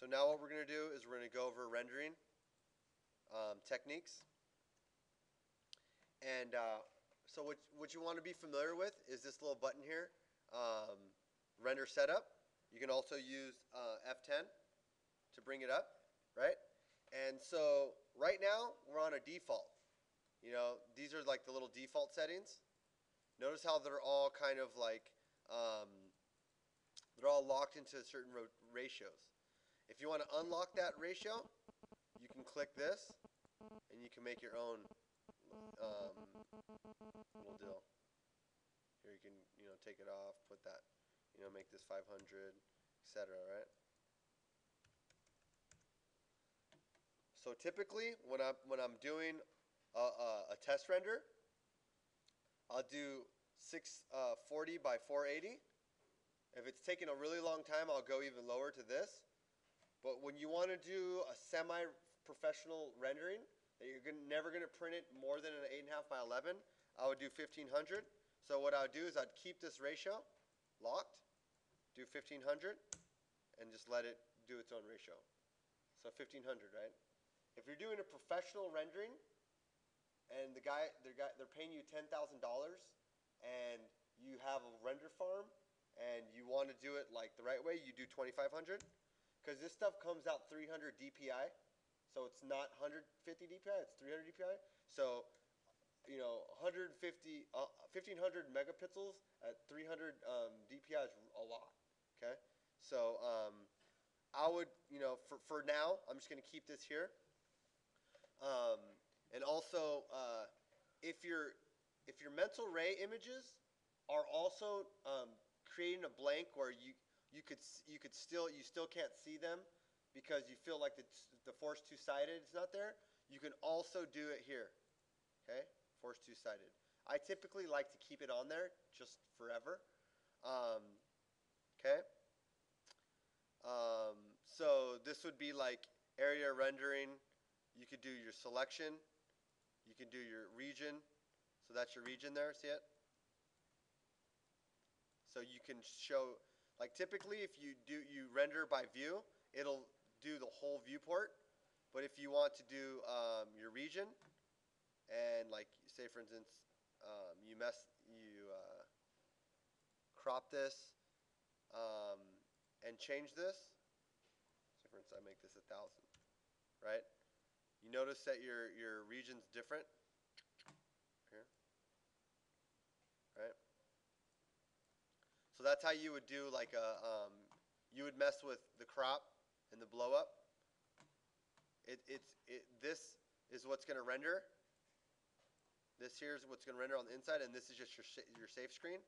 So now what we're going to do is we're going to go over rendering techniques. And so what you want to be familiar with is this little button here, render setup. You can also use F10 to bring it up, right? And so right now we're on a default. You know, these are like the little default settings. Notice how they're all kind of like, they're all locked into certain ratios. If you want to unlock that ratio, you can click this, and you can make your own little deal. Here you can, take it off, put that, make this 500, etc. Right? So typically, when I'm doing a test render, I'll do 640 by 480. If it's taking a really long time, I'll go even lower to this. But when you want to do a semi-professional rendering, that you're never going to print it more than an 8.5 by 11, I would do 1500. So what I would do is I'd keep this ratio locked, do 1500, and just let it do its own ratio. So 1500, right? If you're doing a professional rendering, and they're paying you $10,000, and you have a render farm, and you want to do it like the right way, you do 2500, because this stuff comes out 300 DPI, so it's not 150 DPI, it's 300 DPI. So, 1500 megapixels at 300 DPI is a lot. Okay, so I would, for now, I'm just going to keep this here. And also, if your mental ray images are also creating a blank where you still can't see them because you feel like the force two-sided is not there, you can also do it here. Okay, force two-sided. I typically like to keep it on there just forever. Okay. So this would be like area rendering. You could do your selection. You can do your region. So that's your region there. See it? So you can show, like typically if you render by view, it'll do the whole viewport. But if you want to do your region, and like say for instance, you crop this and change this. So for instance, I make this 1000, right? You notice that your region's different here, right? So that's how you would do like you would mess with the crop and the blow up. This is what's going to render. This here is what's going to render on the inside, and this is just your safe screen.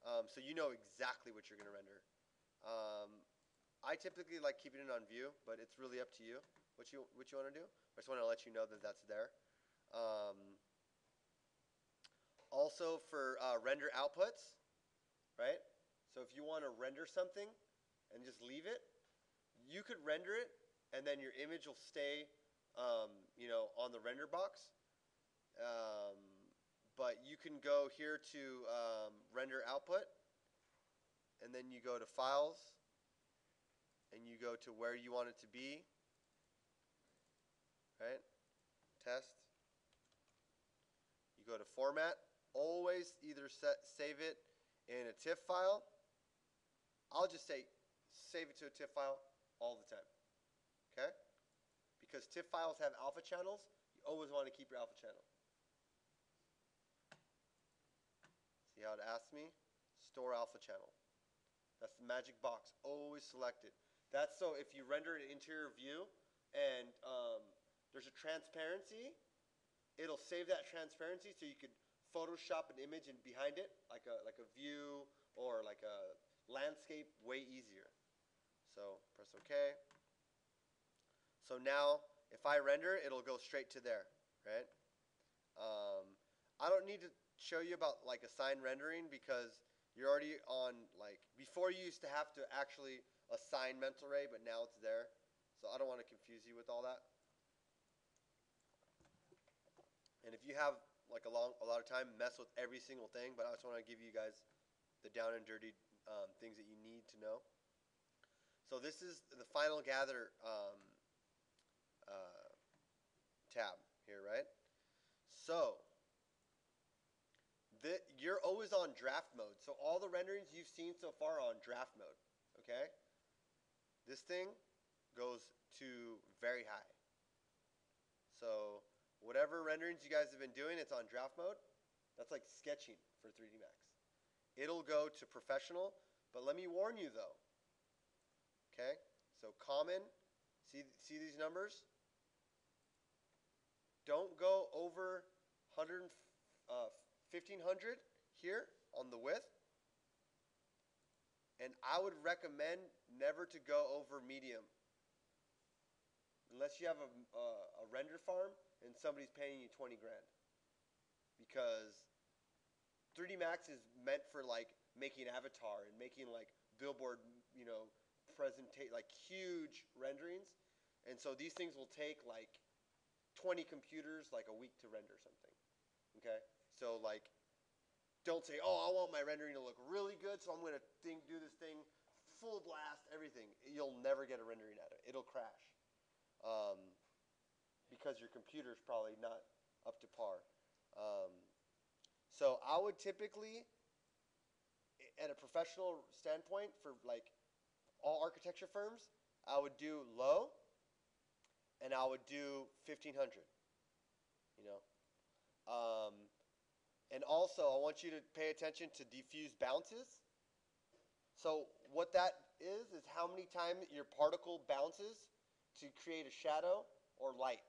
So you know exactly what you're going to render. I typically like keeping it on view, but it's really up to you what you want to do. I just want to let you know that that's there. Also for render outputs, right? So if you want to render something and just leave it, you could render it, and then your image will stay, on the render box. But you can go here to render output, and then you go to files, and you go to where you want it to be, right? Test. You go to format. Always either save it in a TIFF file. I'll just say save it to a TIFF file all the time. Okay? Because TIFF files have alpha channels. You always want to keep your alpha channel. See how it asks me? Store alpha channel. That's the magic box. Always select it. That's so if you render an interior view and there's a transparency, it'll save that transparency so you could Photoshop an image and behind it, like a view or like a landscape, way easier. So press OK. So now if I render, it'll go straight to there, right? I don't need to show you about like assign rendering because you're already on, like, before you used to have to actually assign mental ray, but now it's there. So I don't want to confuse you with all that. And if you have like a lot of time, mess with every single thing, but I just want to give you guys the down and dirty things that you need to know. So this is the final gather uh, tab here, right? So you're always on draft mode. So all the renderings you've seen so far are on draft mode. Okay? This thing goes to very high. So whatever renderings you guys have been doing, it's on draft mode. That's like sketching for 3D Max. It'll go to professional, but let me warn you though. Okay? So common, see these numbers? Don't go over 1500 here on the width. And I would recommend never to go over medium. Unless you have a render farm and somebody's paying you 20 grand. Because 3D Max is meant for like making Avatar and making like billboard, like huge renderings. And so these things will take like 20 computers like a week to render something. Okay? So like don't say, "Oh, I want my rendering to look really good, so I'm going to do this thing full blast, everything." You'll never get a rendering out of it. It'll crash. Because your computer's probably not up to par. So I would typically, at a professional standpoint, for like all architecture firms, I would do low, and I would do 1500. You know, and also I want you to pay attention to diffuse bounces. So what that is how many times your particle bounces to create a shadow or light.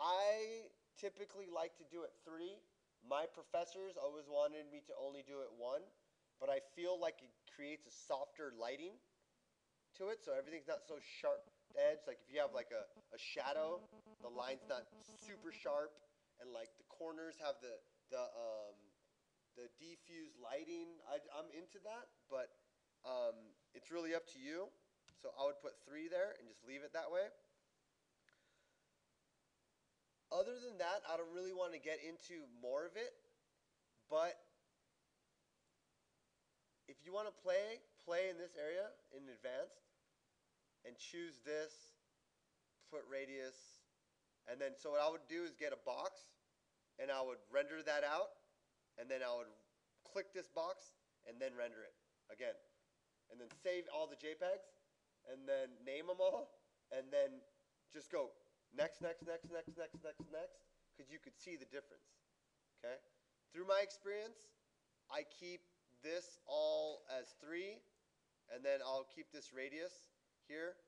I typically like to do it 3. My professors always wanted me to only do it 1, but I feel like it creates a softer lighting to it, so everything's not so sharp edge. Like if you have like a shadow, the line's not super sharp, and like the corners have the diffused lighting. I'm into that, but it's really up to you. So I would put 3 there and just leave it that way. Other than that, I don't really want to get into more of it, but if you want to play in this area in advanced and choose this, put radius, and then so what I would do is get a box and I would render that out, and then I would click this box and then render it again, and then save all the JPEGs, and then name them all, and then just go next, because you could see the difference. Okay? Through my experience, I keep this all as 3, and then I'll keep this radius here,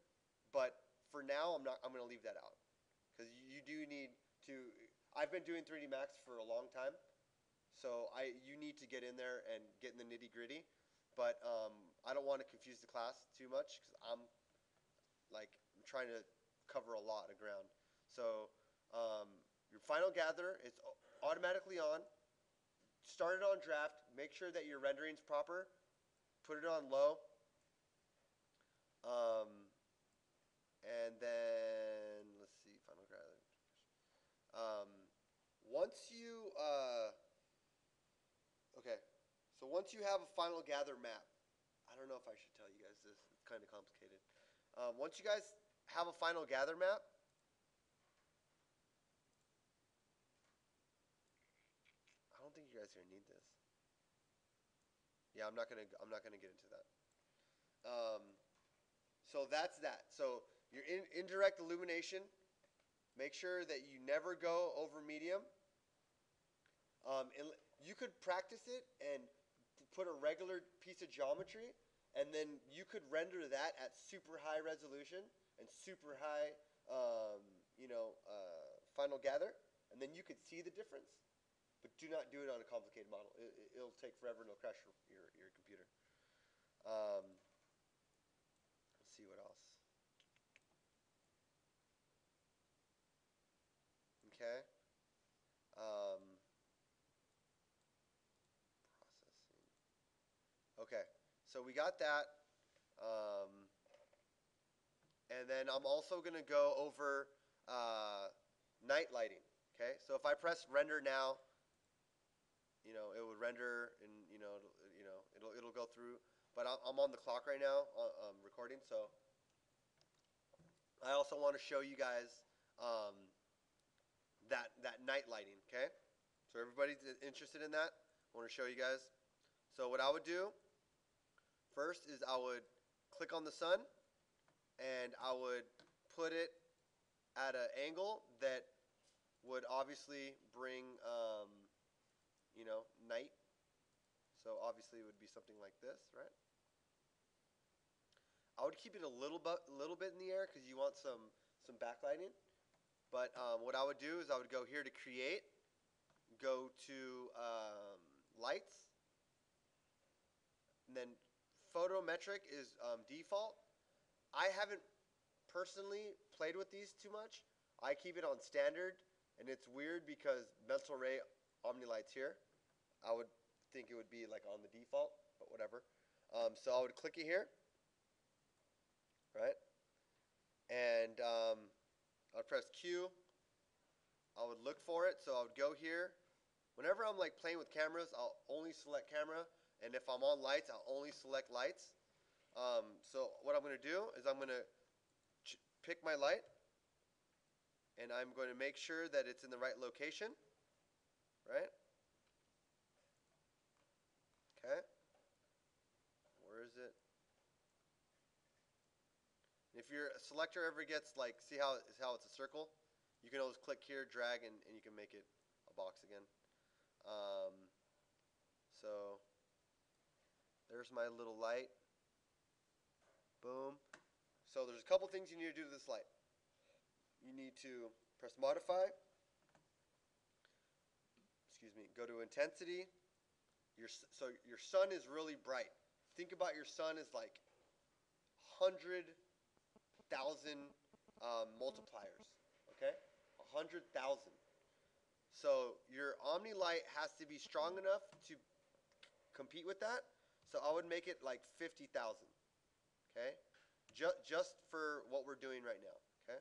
but for now I'm going to leave that out, because you do need to. I've been doing 3D Max for a long time, so you need to get in there and get in the nitty gritty, but I don't want to confuse the class too much, because I'm trying to cover a lot of ground. So your final gather is automatically on. Start it on draft. Make sure that your rendering's proper. Put it on low. And then let's see, final gather. Once you okay, so once you have a final gather map, I don't know if I should tell you guys this. It's kind of complicated. Once you guys have a final gather map, I don't think you guys are gonna need this. Yeah, I'm not gonna get into that. So that's that. So your indirect illumination. Make sure that you never go over medium. You could practice it and put a regular piece of geometry, and then you could render that at super high resolution and super high, final gather, and then you could see the difference. But do not do it on a complicated model. It'll take forever and it'll crash your computer. Let's see what else. Okay. Processing. Okay. So we got that. And then I'm also going to go over night lighting. Okay. So if I press render now, it would render, and it'll go through. but I'm on the clock right now, recording. So I also want to show you guys um, that night lighting. Okay, so everybody's interested in that. I want to show you guys. So what I would do first is I would click on the sun, and I would put it at an angle that would obviously bring, night. So obviously it would be something like this, right? I would keep it a little bit in the air because you want some backlighting. But what I would do is I would go here to create, go to lights, and then photometric is default. I haven't personally played with these too much. I keep it on standard, and it's weird because Mental Ray OmniLight's here. I would think it would be like on the default, but whatever. So I would click it here, right? And I'd press Q. I would look for it, so I would go here. Whenever I'm like playing with cameras, I'll only select camera, and if I'm on lights, I'll only select lights. So what I'm going to do is I'm going to pick my light, and I'm going to make sure that it's in the right location, right? Okay. Where is it? If your selector ever gets like, see how it's a circle? You can always click here, drag, and you can make it a box again. So there's my little light. Boom. So there's a couple things you need to do to this light. You need to press modify. Excuse me. Go to intensity. So your sun is really bright. Think about your sun as like 100,000 multipliers. Okay, 100,000. So your Omni light has to be strong enough to compete with that. So I would make it like 50,000. Okay, just for what we're doing right now. Okay,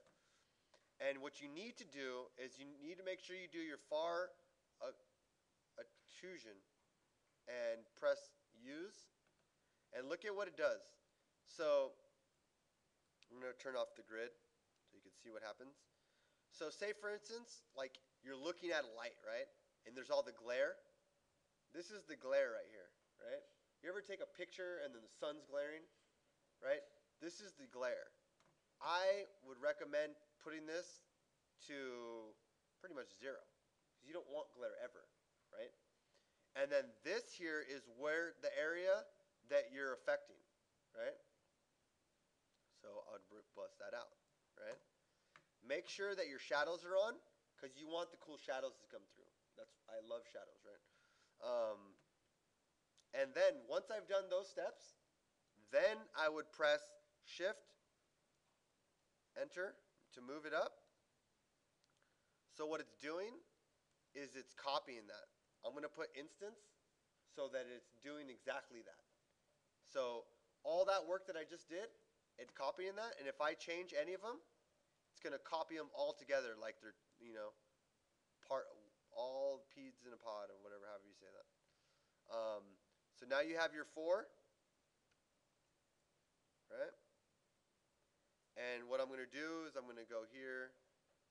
and what you need to do is you need to make sure you do your far occlusion and press use, and look at what it does. So I'm going to turn off the grid so you can see what happens. So say for instance, like you're looking at a light, right? And there's all the glare. This is the glare right here, right? You ever take a picture and then the sun's glaring, right? This is the glare. I would recommend putting this to pretty much 0 because you don't want glare ever, right? And then this here is where the area that you're affecting, right? So I would bust that out, right? Make sure that your shadows are on because you want the cool shadows to come through. I love shadows, right? And then once I've done those steps, then I would press Shift, Enter to move it up. So what it's doing is it's copying that. I'm going to put instance so that it's doing exactly that. So all that work that I just did, it's copying that. And if I change any of them, it's going to copy them all together like they're, all peas in a pod or whatever, however you say that. So now you have your 4, right? And what I'm going to do is I'm going to go here,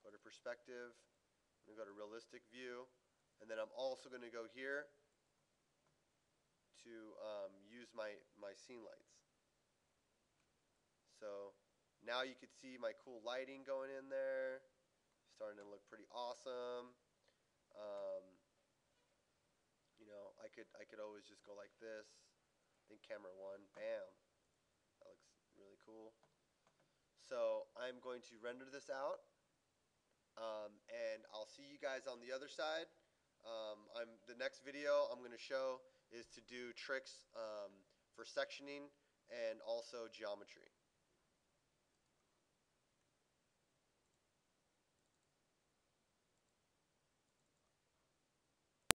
go to perspective, I'm going to go to realistic view, and then I'm also going to go here to use my scene lights. So now you can see my cool lighting going in there, starting to look pretty awesome. I could always just go like this. I think camera 1, bam. That looks really cool. So I'm going to render this out, and I'll see you guys on the other side. The next video I'm going to show is to do tricks for sectioning and also geometry.